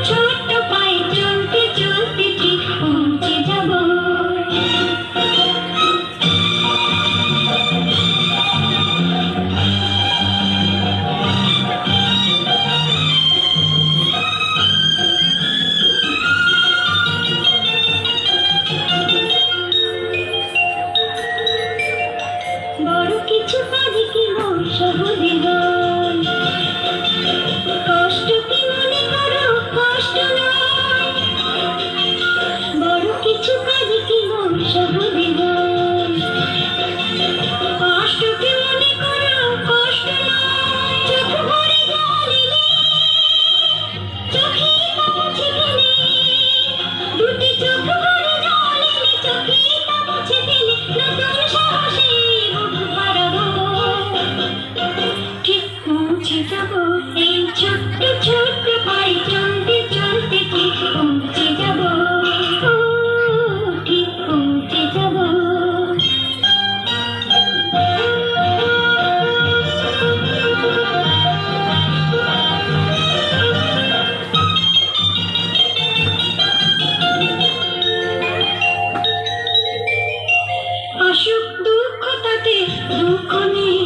ছোট্ট পায়ে চলতে চলতে ঠিক পৌঁছে যাব। বড় কিছু কাজে কি মন সহজে হয়, কষ্ট কি মনে করো কষ্ট নয়। বড় কিছু কাজে কি মন সহজে হয়, কষ্ট কি মনে করো কষ্ট নয়। চোখ ভরে জল এলে চোখে তা মুছে গেলে, দুটি চোখ ভরে জল এলে চোখে তা মুছে গেলে, নতুন সাহসে বুক বাড়াবো, ঠিক পৌঁছে যাব। এই ছোট্ট ছোট্ট পায়ে চলতে চলতে ঠিক পৌঁছে যাব, ও ঠিক পৌঁছে যাব। আসুক দুঃখ তাতে দুঃখ নেই,